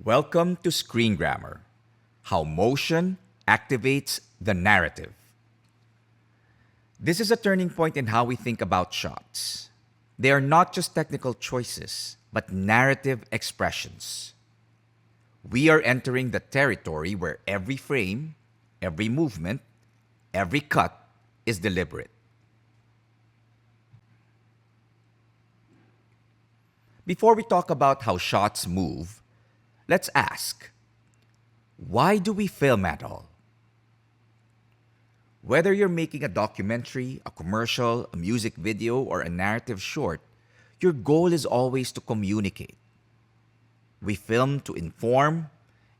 Welcome to Screen Grammar, how motion activates the narrative. This is a turning point in how we think about shots. They are not just technical choices, but narrative expressions. We are entering the territory where every frame, every movement, every cut is deliberate. Before we talk about how shots move, let's ask, why do we film at all? Whether you're making a documentary, a commercial, a music video, or a narrative short, your goal is always to communicate. We film to inform,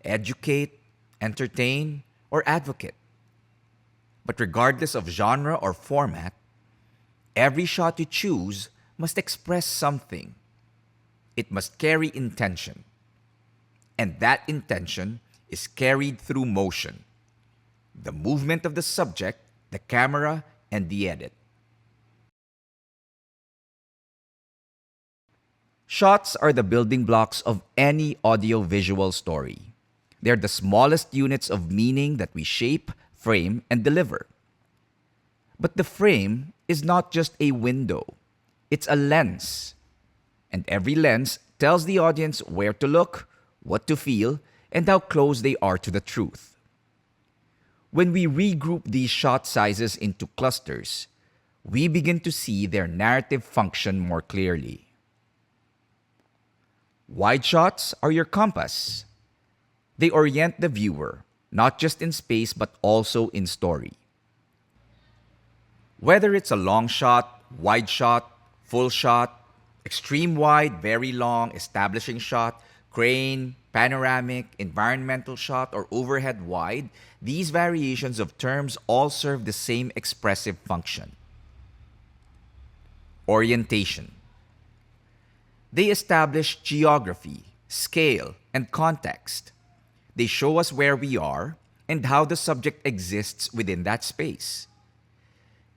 educate, entertain, or advocate. But regardless of genre or format, every shot you choose must express something. It must carry intention. And that intention is carried through motion, the movement of the subject, the camera, and the edit. Shots are the building blocks of any audio-visual story. They're the smallest units of meaning that we shape, frame, and deliver. But the frame is not just a window. It's a lens. And every lens tells the audience where to look, what to feel, and how close they are to the truth. When we regroup these shot sizes into clusters, we begin to see their narrative function more clearly. Wide shots are your compass. They orient the viewer, not just in space but also in story. Whether it's a long shot, wide shot, full shot, extreme wide, very long, establishing shot, crane, panoramic, environmental shot, or overhead wide, these variations of terms all serve the same expressive function. Orientation. They establish geography, scale, and context. They show us where we are and how the subject exists within that space.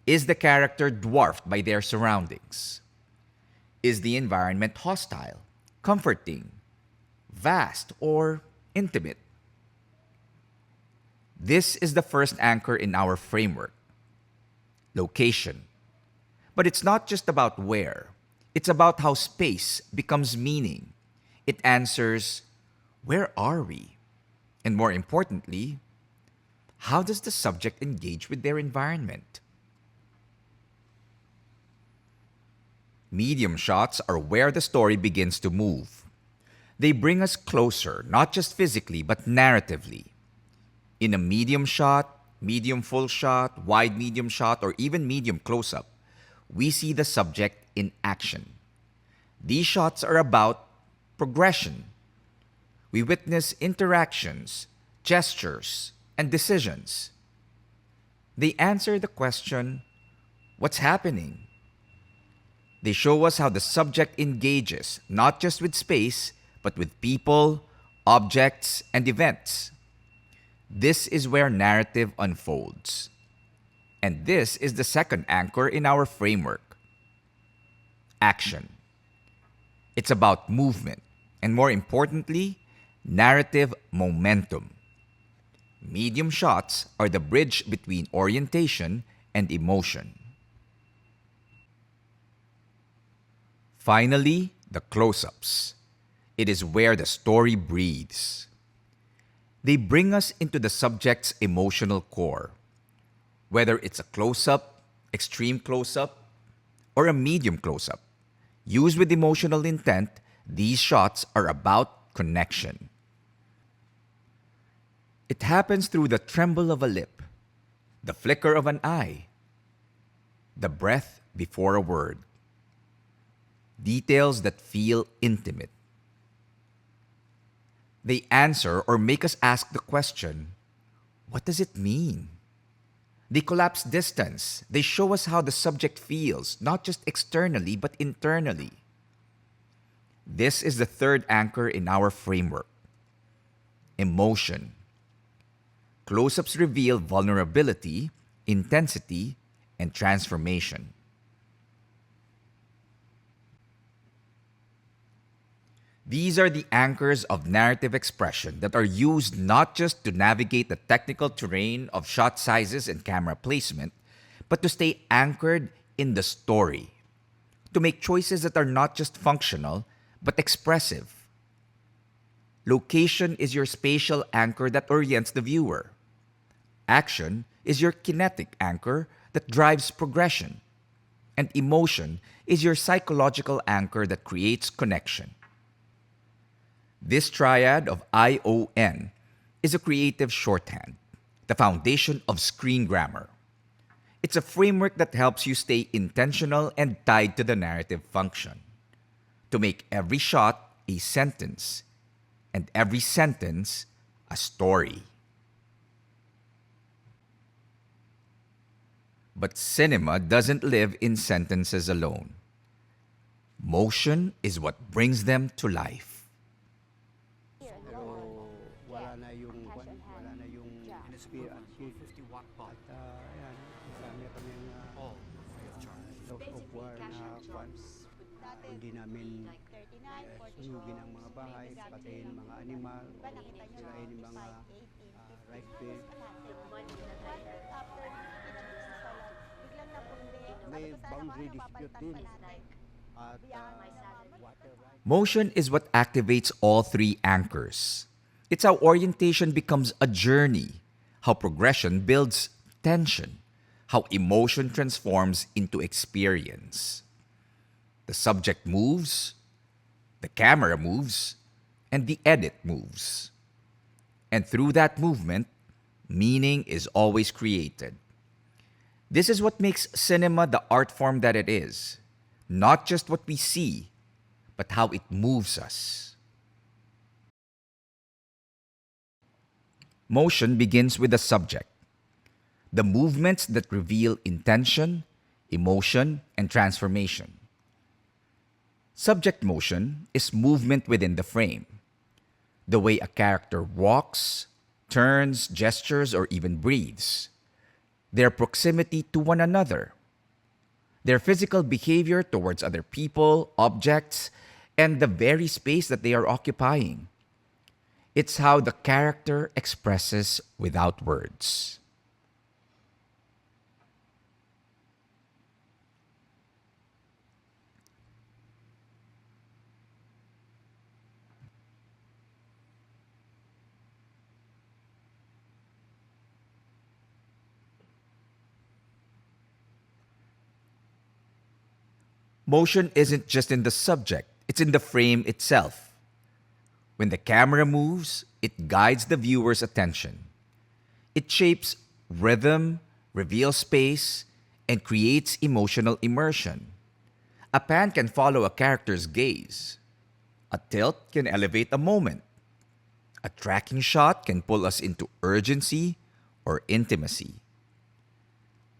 Is the character dwarfed by their surroundings? Is the environment hostile, comforting, vast, or intimate? This is the first anchor in our framework. Location. But it's not just about where. It's about how space becomes meaning. It answers, where are we? And more importantly, how does the subject engage with their environment? Medium shots are where the story begins to move. They bring us closer, not just physically, but narratively. In a medium shot, medium full shot, wide medium shot, or even medium close-up, we see the subject in action. These shots are about progression. We witness interactions, gestures, and decisions. They answer the question, what's happening? They show us how the subject engages, not just with space, but with people, objects, and events. This is where narrative unfolds. And this is the second anchor in our framework. Action. It's about movement, and more importantly, narrative momentum. Medium shots are the bridge between orientation and emotion. Finally, the close-ups. It is where the story breathes. They bring us into the subject's emotional core. Whether it's a close-up, extreme close-up, or a medium close-up, used with emotional intent, these shots are about connection. It happens through the tremble of a lip, the flicker of an eye, the breath before a word. Details that feel intimate. They answer or make us ask the question, what does it mean? They collapse distance. They show us how the subject feels, not just externally, but internally. This is the third anchor in our framework. Emotion. Close-ups reveal vulnerability, intensity, and transformation. These are the anchors of narrative expression that are used not just to navigate the technical terrain of shot sizes and camera placement, but to stay anchored in the story, to make choices that are not just functional, but expressive. Location is your spatial anchor that orients the viewer. Action is your kinetic anchor that drives progression. And emotion is your psychological anchor that creates connection. This triad of ION is a creative shorthand, the foundation of screen grammar. It's a framework that helps you stay intentional and tied to the narrative function, to make every shot a sentence, and every sentence a story. But cinema doesn't live in sentences alone. Motion is what brings them to life. Pero wala na yung speed at 250-watt bulb. At ayan, marami kaming software na kwan. Hindi namin sunugin ang mga bahay, patayin mga animal, o sirain yung mga rice field. May boundary dispute din. At water right. Motion is what activates all three anchors. It's how orientation becomes a journey, how progression builds tension, how emotion transforms into experience. The subject moves, the camera moves, and the edit moves. And through that movement, meaning is always created. This is what makes cinema the art form that it is. Not just what we see, but how it moves us. Motion begins with the subject. The movements that reveal intention, emotion, and transformation. Subject motion is movement within the frame. The way a character walks, turns, gestures, or even breathes. Their proximity to one another. Their physical behavior towards other people, objects, and the very space that they are occupying. It's how the character expresses without words. Motion isn't just in the subject, it's in the frame itself. When the camera moves, it guides the viewer's attention. It shapes rhythm, reveals space, and creates emotional immersion. A pan can follow a character's gaze. A tilt can elevate a moment. A tracking shot can pull us into urgency or intimacy.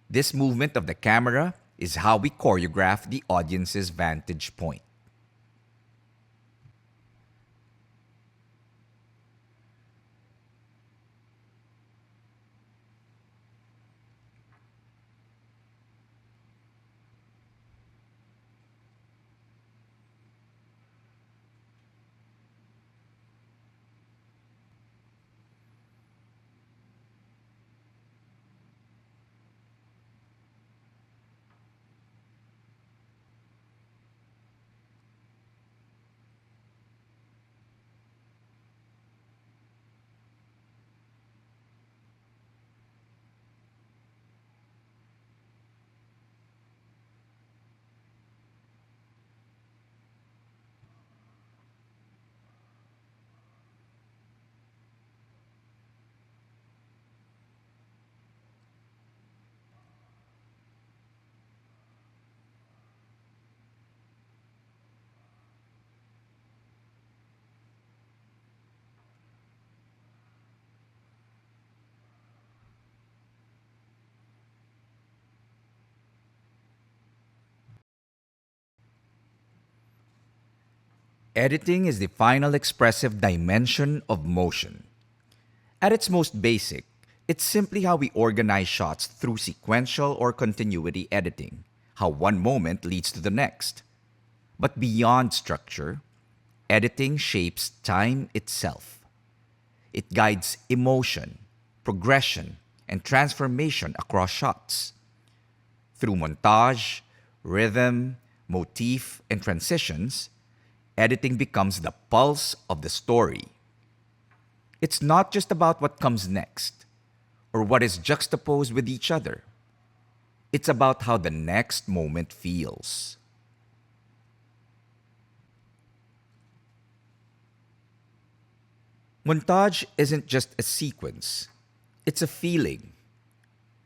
This movement of the camera is how we choreograph the audience's vantage point. Editing is the final expressive dimension of motion. At its most basic, it's simply how we organize shots through sequential or continuity editing, how one moment leads to the next. But beyond structure, editing shapes time itself. It guides emotion, progression, and transformation across shots. Through montage, rhythm, motif, and transitions, editing becomes the pulse of the story. It's not just about what comes next or what is juxtaposed with each other. It's about how the next moment feels. Montage isn't just a sequence, it's a feeling.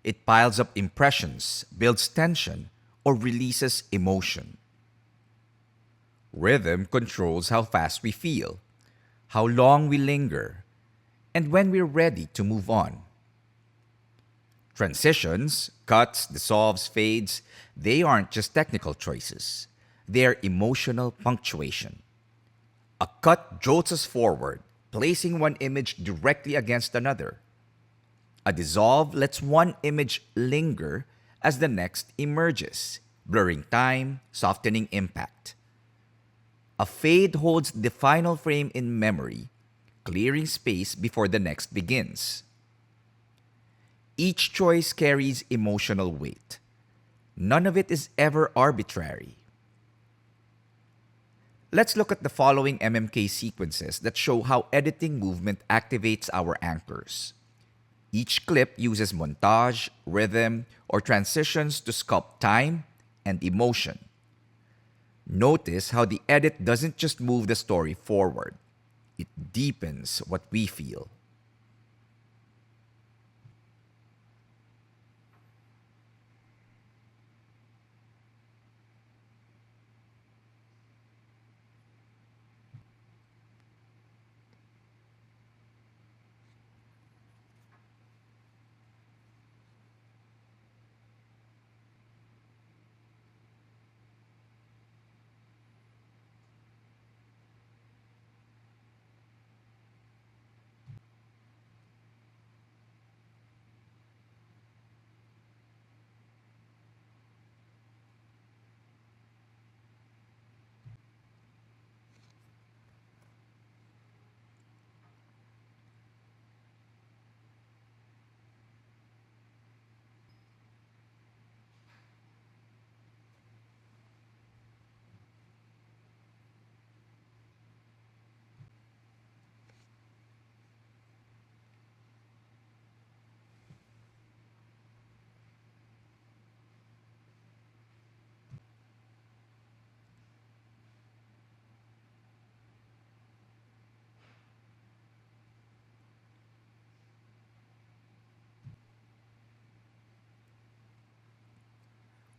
It piles up impressions, builds tension, or releases emotion. Rhythm controls how fast we feel, how long we linger, and when we're ready to move on. Transitions, cuts, dissolves, fades, they aren't just technical choices. They're emotional punctuation. A cut jolts us forward, placing one image directly against another. A dissolve lets one image linger as the next emerges, blurring time, softening impact. A fade holds the final frame in memory, clearing space before the next begins. Each choice carries emotional weight. None of it is ever arbitrary. Let's look at the following MMK sequences that show how editing movement activates our anchors. Each clip uses montage, rhythm, or transitions to sculpt time and emotion. Notice how the edit doesn't just move the story forward, it deepens what we feel.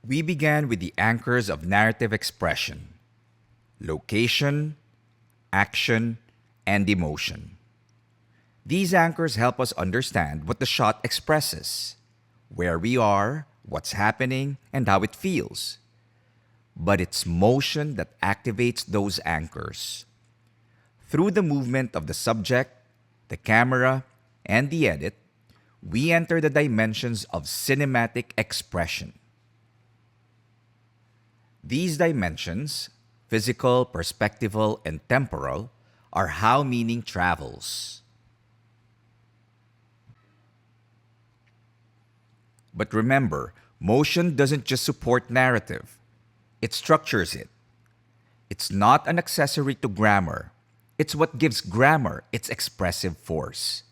We began with the anchors of narrative expression: location, action, and emotion. These anchors help us understand what the shot expresses, where we are, what's happening, and how it feels. But it's motion that activates those anchors. Through the movement of the subject, the camera, and the edit, we enter the dimensions of cinematic expression. These dimensions, physical, perspectival, and temporal, are how meaning travels. But remember, motion doesn't just support narrative, it structures it. It's not an accessory to grammar, it's what gives grammar its expressive force.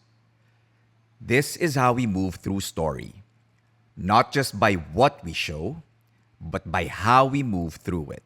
This is how we move through story, not just by what we show, but by how we move through it.